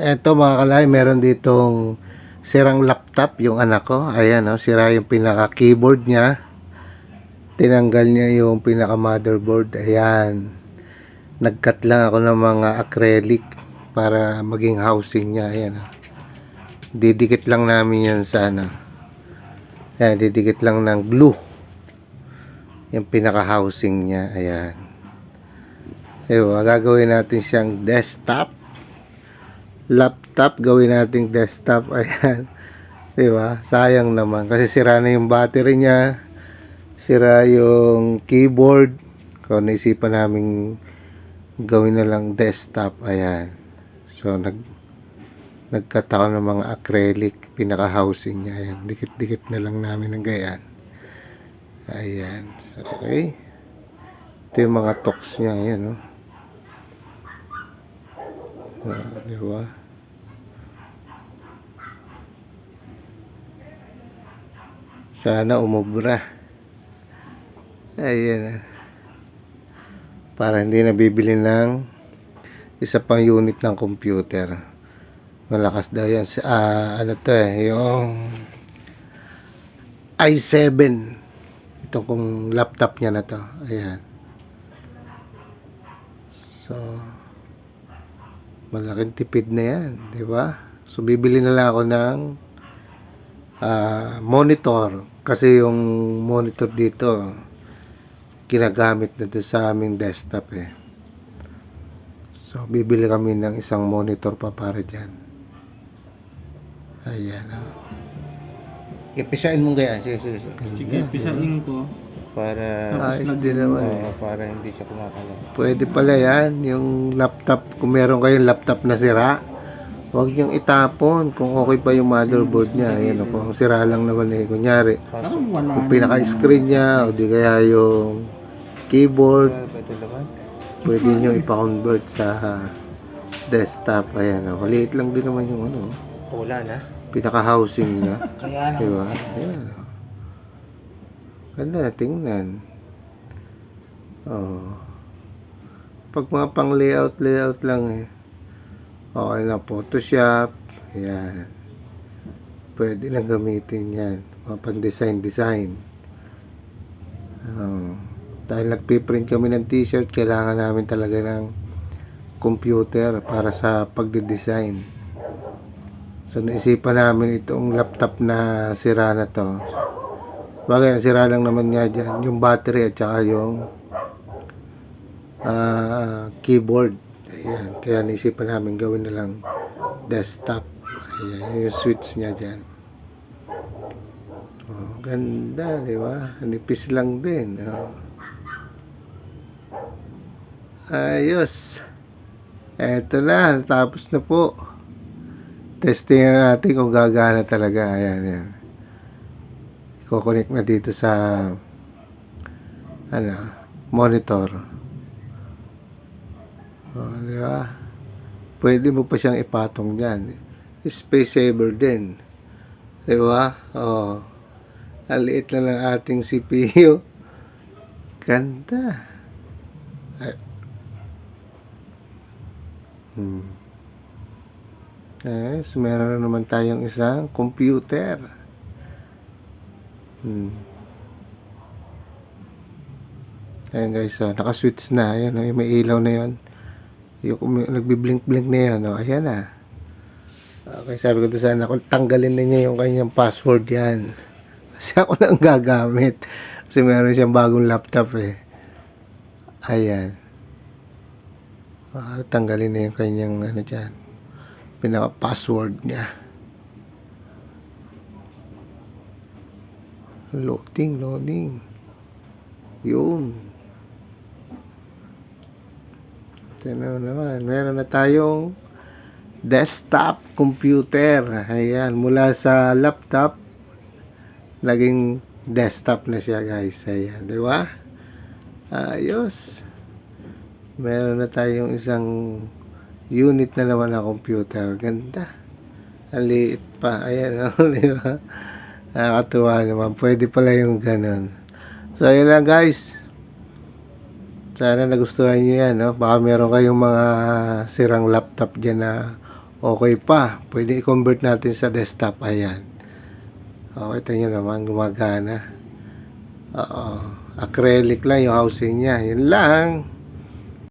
Eto mga kalay, meron ditong sirang laptop yung anak ko. Ayan, oh, sira yung pinaka keyboard niya. Tinanggal niya yung pinaka motherboard. Ayan. Nagcut lang ako ng mga acrylic para maging housing niya. Ayan, oh. Didikit lang namin yan sa ano. Ayan, didikit lang ng glue yung pinaka housing niya. Ayan. Ewan, gagawin natin siyang desktop laptop, gawin nating desktop. Ayan, di ba? Sayang naman kasi sira na yung battery niya, sira yung keyboard. Kung naisipan namin gawin na lang desktop. Ayan, so nagcut ako ng mga acrylic pinaka housing niya. Ayan, dikit-dikit na lang namin ng gayan. Ayan, so, okay, ito yung mga talks niya. Ayan, no? Di ba? Sana umubra. Ayan. Para hindi na bibili ng isa pang unit ng computer. Malakas daw yan. Ano to eh, yung i7. Itong kung laptop niya na to. Ayan. So, malaking tipid na yan. Diba? So, bibili na lang ako ng monitor. Kasi yung monitor dito ginagamit na doon sa aming desktop eh. So bibili kami ng isang monitor pa para dyan. Ayan, ipisain mo kaya. Sige. Sige, pisahin ko. Para Tapos din naman eh. Para hindi siya kumakalaw. Pwede pala yan. Yung laptop, kung meron kayong laptop na sira, huwag niyong itapon kung okay pa yung motherboard niya. Ayan, kung sira lang naman eh. Kunyari, kung pinaka-screen niya o di kaya yung keyboard, pwede nyo ipa-convert sa desktop. Ayan, maliit lang din naman yung ano, Wala na. pinaka-housing niya. Kaya Diba? Ayan. Ganda, tingnan. Oh. Pag mga pang layout lang eh. Okay na, Photoshop. Ayan. Pwede na gamitin yan. Mga pang-design. Dahil nagpiprint kami ng t-shirt, kailangan namin talaga ng computer para sa pagde-design. So, naisipan namin itong laptop na sira na to. Bagay, sira lang naman nga dyan. Yung battery at saka yung keyboard. Ayan, kaya naisipan namin gawin na lang desktop. Ayan, yung switch niya dyan. Oh, ganda, di ba? Nipis lang din. Oh. Ayos. Eto na, tapos na po. Testing na natin kung gagana talaga. Ayan. I-connect na dito sa monitor. Oh, di ba? Pwede mo pa siyang ipatong dyan. Space saver din. Di ba? Oh. Ang liit na lang ating CPU. Ganda. Ay. Yes, meron na naman tayong isang computer. Ayan guys, naka-switch na. Ayan, may ilaw na yun. Yung nagbi-blink-blink na yun. Ayan na. Okay, sabi ko doon sa anak ko, tanggalin na niya yung kanyang password yan. Kasi ako na ang gagamit. Kasi meron siyang bagong laptop eh. Ayan. Tanggalin na yung kanyang dyan, pinaka-password niya. Loading. Yun. Tignan naman. Meron na tayong desktop computer. Ayan. Mula sa laptop, naging desktop na siya guys. Ayan. Diba? Ayos. Meron na tayong isang unit na naman na computer. Ganda. Ang liit pa. Ayan. Diba? Nakakatuwa naman. Pwede pala yung ganun. So, yun lang guys. Sana nagustuhan nyo yan. No? Baka meron kayong mga sirang laptop dyan na Okay pa. Pwede i-convert natin sa desktop. Ayan. O, ito nyo naman, gumagana. Oo. Acrylic lang yung housing niya. Yun lang.